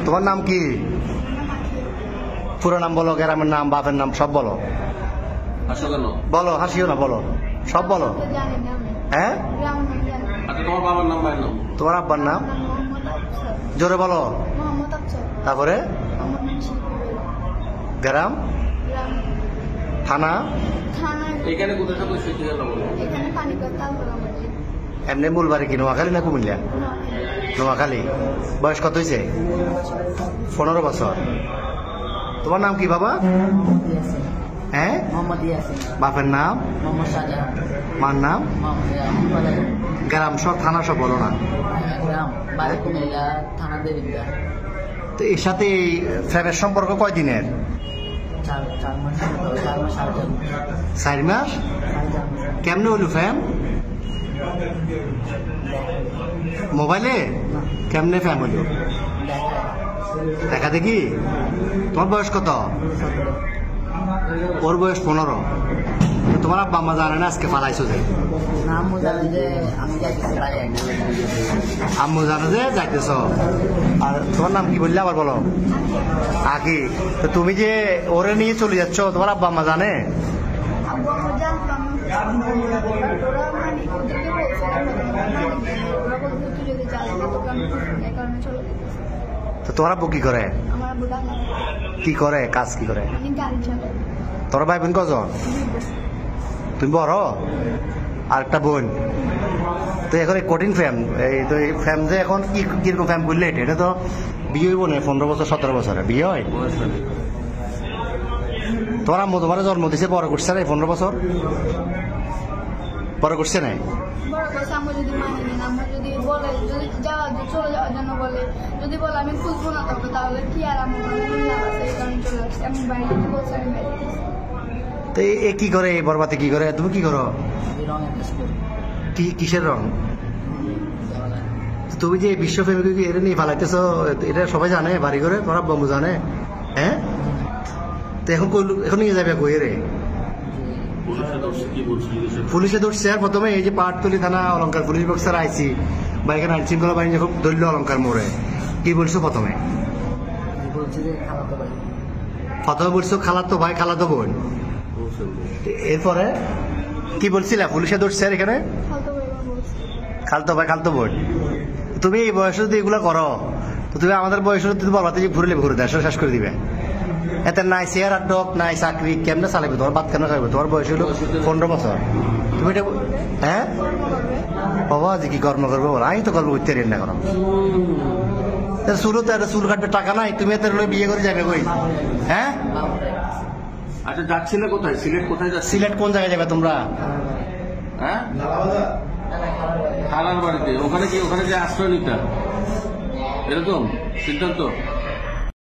তোমার নাম কি? পুরো নাম বলো, গ্রামের নাম, বাপের নাম সব বলো। বলো, হাসিও না, বলো সব বলো। হ্যাঁ, তোমার বাবার নাম, ভাইয়ের নাম, তোমার আব্বার নাম জোরে বলো। তারপরে গ্রাম, থানা, এখানে কোথায় থাকলে সে গেল বলো। এমনি মূল বাড়ি কি নোয়াখালী না কুমিল্লা? নোয়াখালী। বয়স কত হয়েছে? 15 বছর। তোমার নাম কি বাবা? হ্যাঁ, বাপের নাম, মার নাম, গ্রাম সব, থানা সব বলো না। তো এর সাথে ফ্যামের সম্পর্ক কয়দিনের? 4 মাস। কেমনে হলো ফ্যাম? মোবাইলে? কেমনে ফ্যাম হলো? দেখা দেখি। তোমার বয়স কত? ওর বয়স 15। তোমার আব্বা আম্মা জানে না আজকে ফালাইছো যে? আম্মু জানে যে যাইতেছ। আর তোমার নাম কি বললে আবার বলো? আকি। তো তুমি যে ওরে নিয়ে চলে যাচ্ছ, তোমার আব্বা আম্মা জানে? তো তোমার আব্বু কি করে? কি করে কাজ, কি করে? তোর ভাই বোন কজন? তুমি বড়? আর একটা বোন। তো এখন এই কঠিন ফ্যাম, এই তো এই ফ্যাম যে এখন কিরকম ফ্যাম বললে এটা তো বিয়ে হইব না 15 বছর 17 বছরে বিয়ে হয়। তোমার আম্মু তোমার জন্ম দিছে, বড় করছে না 15 বছর? বড় করছে নাই? তো এ কি করে, বরবাতে কি করে? তুমি কি করো? কিসের রং? তুমি যে বিশ্ব ফেমিকে এটা নিয়ে ফালাইতেছ, এটা সবাই জানে বাড়ি করে? তোমার আব্বু আম্মু জানে? হ্যাঁ। তো এখন নিয়ে যাবে কই রে? পুলিশে ধরছে। আর প্রথমে এই যে পাটতলি থানা অলঙ্কার পুলিশ বক্সার আইসি বা এখানে আইন শৃঙ্খলা বাহিনী যখন ধরল অলঙ্কার মোড়ে, কি বলছো প্রথমে? বলছো খালাতো ভাই, খালাতো বোন। এরপরে কি বলছিলা? পুলিশে ধরছে আর এখানে খালতো ভাই, খালতো বোন। তুমি এই বয়সে যদি এগুলো করো, তো তুমি আমাদের বয়সে যদি বলবাতে যে ঘুরে ঘুরে দেশ শেষ করে দিবে। এতে নাই চেয়ার আর ডক, নাই চাকরি, কেমনে চালাবে? তোমার বাদ কেন চালাবে? তোমার বয়স হলো 15 বছর। তুমি এটা হ্যাঁ বাবা যে কি কর্ম করবো? আমি তো করবো উঠতে রেন না করো। শুরুতে একটা চুল কাটবে টাকা নাই, তুমি এত বিয়ে করে যাবে কই? হ্যাঁ। আচ্ছা, যাচ্ছিলে কোথায়? সিলেট কোথায় যাচ্ছে? সিলেট কোন জায়গায় যাবে তোমরা? হ্যাঁ, খালার বাড়িতে। ওখানে কি, ওখানে যে আশ্রয় নিতে এরকম সিদ্ধান্ত?